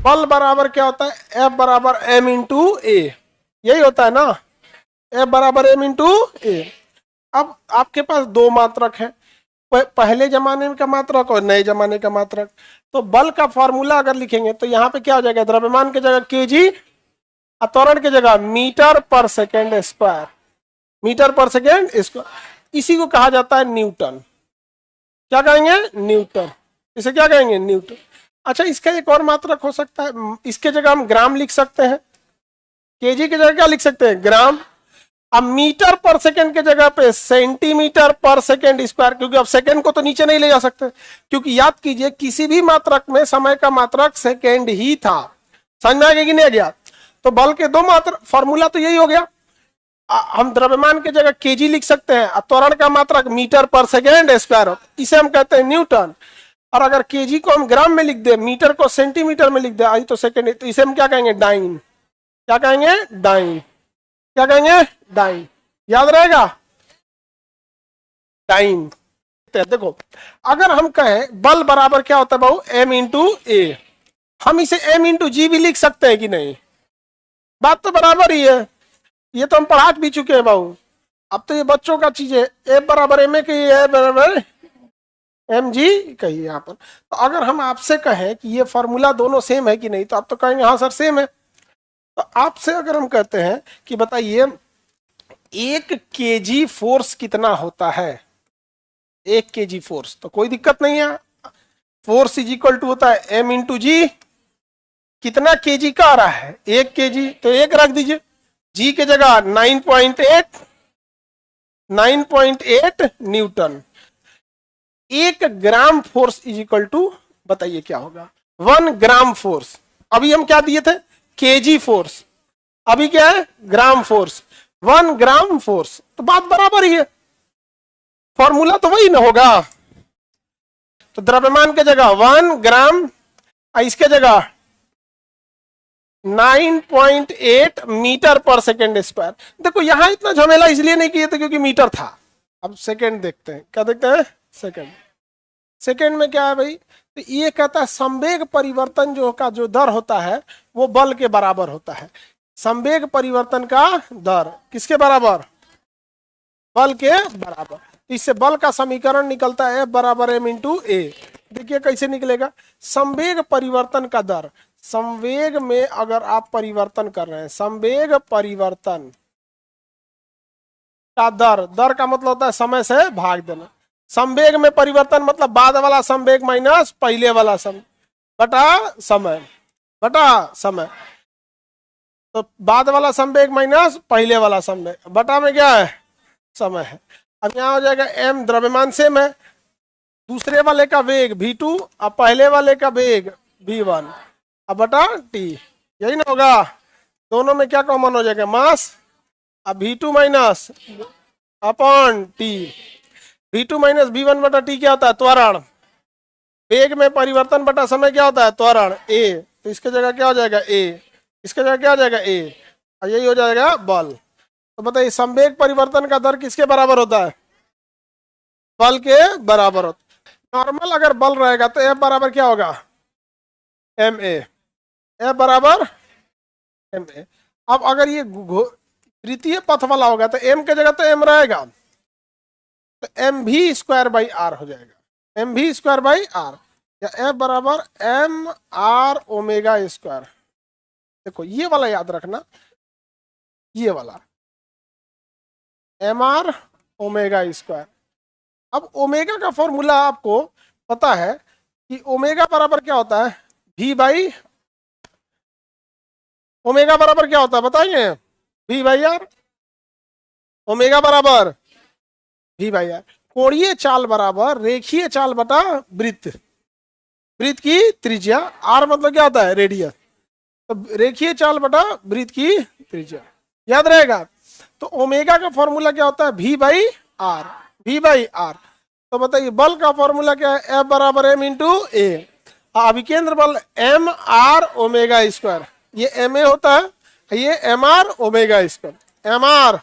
बल बराबर क्या होता है, एफ बराबर एम इंटू ए, यही होता है ना, एफ बराबर एम इंटू ए। अब आपके पास दो मात्रक है, पहले जमाने का मात्रक और नए जमाने का मात्रक। तो बल का फॉर्मूला अगर लिखेंगे तो यहाँ पे क्या हो जाएगा, द्रव्यमान की जगह केजी, त्वरण की जगह मीटर पर सेकेंड स्क्वायर, मीटर पर सेकेंड स्क्वायर। इसी को कहा जाता है न्यूटन। क्या कहेंगे, न्यूटन। इसे क्या कहेंगे, न्यूटन। अच्छा, इसका एक और मात्रक हो सकता है, इसके जगह हम ग्राम लिख सकते हैं, केजी की जगह क्या लिख सकते हैं, ग्राम। अब मीटर पर सेकंड के जगह पे सेंटीमीटर पर सेकंड स्क्वायर, क्योंकि अब सेकंड को तो नीचे नहीं ले जा सकते, क्योंकि याद कीजिए किसी भी मात्रक में समय का मात्रक सेकंड ही था। समझ में आ गया कि नहीं आ गया। तो बल के दो मात्रक, फॉर्मूला तो यही हो गया। हम द्रव्यमान की जगह केजी लिख सकते हैं, त्वरण का मात्रक मीटर पर सेकेंड स्क्वायर, इसे हम कहते हैं न्यूटन। और अगर केजी को हम ग्राम में लिख दे, मीटर को सेंटीमीटर में लिख दे, आई तो सेकेंड, तो इसे हम क्या कहेंगे, डाइन। क्या कहेंगे, डाइन। क्या कहेंगे, डाइन। याद रहेगा, डाइन। देखो, अगर हम कहें बल बराबर क्या होता है बाबू, एम इंटू ए, हम इसे एम इंटू जी भी लिख सकते हैं कि नहीं, बात तो बराबर ही है, ये तो हम पढ़ा भी चुके हैं बाबू। अब तो ये बच्चों का चीज है, ए बराबर एम ए की, ए बराबर एम जी कहिए यहाँ पर। तो अगर हम आपसे कहें कि ये फॉर्मूला दोनों सेम है कि नहीं, तो आप तो कहेंगे हाँ सर सेम है। तो आपसे अगर हम कहते हैं कि बताइए 1 kg फोर्स कितना होता है, 1 kg फोर्स, तो कोई दिक्कत नहीं है, फोर्स इज इक्वल टू होता है एम इंटू जी। कितना केजी का आ रहा है, 1 kg, तो एक रख दीजिए, जी के जगह 9.8 newton. 1 gram force is equal to, बताइए क्या होगा, 1 ग्राम फोर्स। अभी हम क्या दिए थे, केजी फोर्स, अभी क्या है, ग्राम फोर्स। 1 ग्राम फोर्स, तो बात बराबर ही है, फॉर्मूला तो वही ना होगा। तो द्रव्यमान के जगह 1 ग्राम, इसके जगह 9.8 मीटर पर सेकेंड स्क्वायर। देखो यहां इतना झमेला इसलिए नहीं किए थे क्योंकि मीटर था। अब सेकेंड देखते हैं, क्या देखते हैं, सेकेंड। सेकेंड में क्या है भाई, तो ये कहता है संवेग परिवर्तन जो का जो दर होता है वो बल के बराबर होता है। संवेग परिवर्तन का दर किसके बराबर, बल के बराबर। इससे बल का समीकरण निकलता है F बराबर एम इंटू ए। देखिए कैसे निकलेगा, संवेग परिवर्तन का दर, संवेग में अगर आप परिवर्तन कर रहे हैं, संवेग परिवर्तन का दर, दर का मतलब होता है समय से भाग देना। संवेग में परिवर्तन मतलब बाद वाला संवेग माइनस पहले वाला समय बटा समय, बटा समय। तो बाद वाला संवेग माइनस पहले वाला संवेग, बटा में क्या है, समय है। अब यहाँ हो जाएगा m, द्रव्यमान सेम है, दूसरे वाले का वेग v2 और पहले वाले का वेग v1, अब बटा t, यही ना होगा। दोनों में क्या कॉमन हो जाएगा, मास। अब v2 minus upon t, v2 minus v1 बटा t क्या होता है, त्वरण। वेग में परिवर्तन बटा समय क्या होता है, त्वरण a, तो इसके जगह क्या हो जाएगा a, इसके जगह क्या हो जाएगा a, और यही हो जाएगा बल। तो बताइए संवेग परिवर्तन का दर किसके बराबर होता है, बल के बराबर होता है। नॉर्मल अगर बल रहेगा तो F बराबर क्या होगा, एम ए, F बराबर एम ए। अब अगर ये तृतीय पथ वाला होगा तो m के जगह तो m रहेगा, तो एम भी स्क्वायर बाई आर हो जाएगा, एम भी स्क्वायर बाई आर, या F बराबर एम आर ओमेगा स्क्वायर। देखो ये वाला याद रखना, ये वाला एम आर ओमेगा स्क्वायर। अब ओमेगा का फॉर्मूला आपको पता है कि ओमेगा बराबर क्या होता है, v बाई, ओमेगा बराबर क्या होता है बताइए, v बाई आर, ओमेगा बराबर v बाई आर। कोणीय चाल बराबर रेखीय चाल बटा वृत्त, वृत्त की त्रिज्या, r मतलब क्या होता है, रेडियस, तो रेखीय चाल बटा वृत्त की त्रिज्या, याद रहेगा। तो ओमेगा का फॉर्मूला क्या होता है, v by R, v by R. तो बताइए बल का फॉर्मूला क्या है, F बराबर एम इंटू ए, अभिकेंद्र बल एम आर ओमेगा स्क्वायर, ये एम ए होता है, ये M R omega square, M R,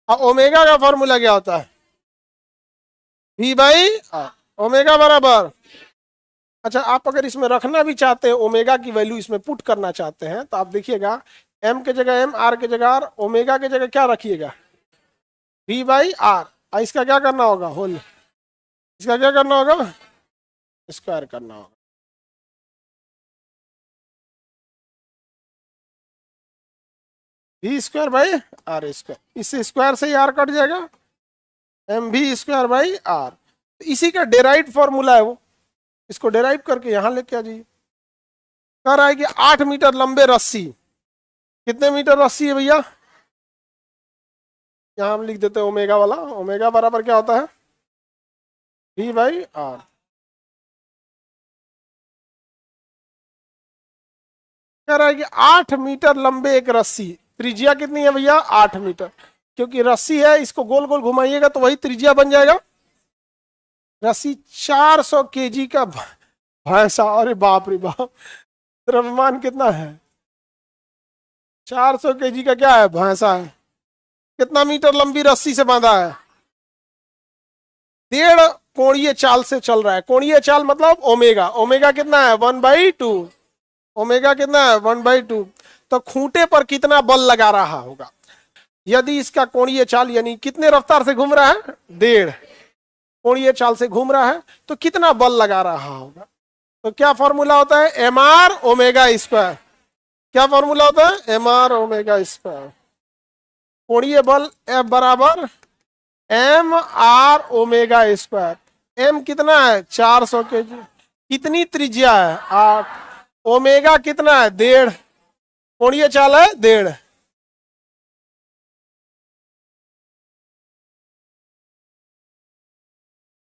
और ओमेगा का फॉर्मूला क्या होता है, v बाई आर, ओमेगा बराबर अच्छा, आप अगर इसमें रखना भी चाहते हैं, ओमेगा की वैल्यू इसमें पुट करना चाहते हैं, तो आप देखिएगा एम के जगह एम, आर के जगह आर, ओमेगा के जगह क्या रखिएगा, वी बाई आर। इसका क्या करना होगा, होल, इसका क्या करना होगा, स्क्वायर करना होगा। V square by R square, इससे स्क्वायर से ही आर कट जाएगा, एम भी स्क्वायर बाई आर। इसी का डेराइव फॉर्मूला है वो, इसको डेराइव करके यहां लेके आ जाइए। कह रहा है कि 8 मीटर लंबे रस्सी, कितने मीटर रस्सी है भैया, यहां हम लिख देते हैं ओमेगा वाला, ओमेगा बराबर क्या होता है, वी बाई आर। कह रहा है कि 8 मीटर लंबे एक रस्सी, त्रिज्या कितनी है भैया, 8 मीटर, क्योंकि रस्सी है, इसको गोल गोल घुमाइएगा तो वही त्रिज्या बन जाएगा। रस्सी 400 केजी का भैंसा, अरे बाप रे बाप, द्रव्यमान कितना है, 400 केजी का क्या है, भैंसा है। कितना मीटर लंबी रस्सी से बांधा है, 1.5 कोणीय चाल से चल रहा है। कोणीय चाल मतलब ओमेगा, ओमेगा कितना है 1/2, ओमेगा कितना है 1/2। तो खूंटे पर कितना बल लगा रहा होगा, यदि इसका कोणीय चाल यानी कितने रफ्तार से घूम रहा है, 1.5 कोणीय चाल से घूम रहा है, तो कितना बल लगा रहा होगा। तो क्या फॉर्मूला होता है, एम आर ओमेगा स्क्वायर। क्या फॉर्मूला होता है, एम आर ओमेगा स्क्वायर। कोणीय बल F बराबर M R omega square. M कितना है 400 केजी, कितनी त्रिज्या है 8, ओमेगा कितना है 1.5, कोणीय चाल है 1.5।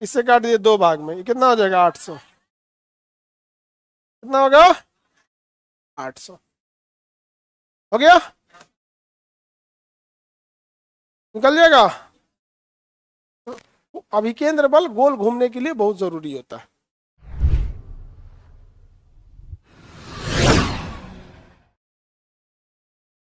इससे काट दिए 2 भाग में, कितना हो जाएगा 800, कितना होगा 800, हो गया, निकल जाएगा। अभिकेंद्र बल गोल घूमने के लिए बहुत जरूरी होता है।